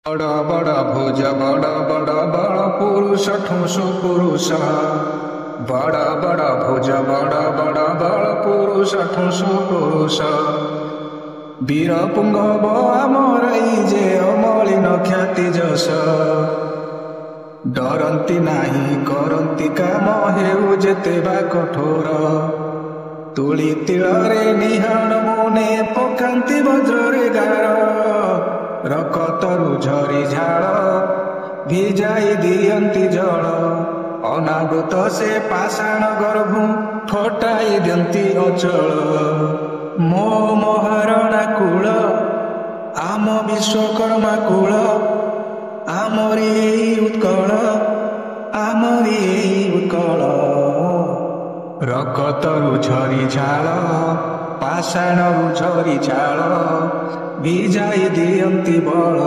बड़ा बड़ा भुज बड़ा बड़ा बड़ा पुरुष ठोसो पुरुष बड़ा बड़ा भुज बड़ा बड़ा बड़ा पुरुष ठोसो पुरुष वीर पुंगव आमर जे अमलिन ख्याति जस डरती नाही करती काम हेउ जेते बा कठोर तुली तिलरे निहाण मुने पकांती वज्रे गार रकतरु झरी झाड़ भिजाई दियंती जल अनावृत से पाषाण गर्भु फटाई दियंती अचल मो महारणा कूल आम विश्वकर्मा कूल आमरी उत्कल आमरी उत्कल रकतरु झरी झाड़ पाषाणरु झरी झाड़ भिजाई दियंती बल।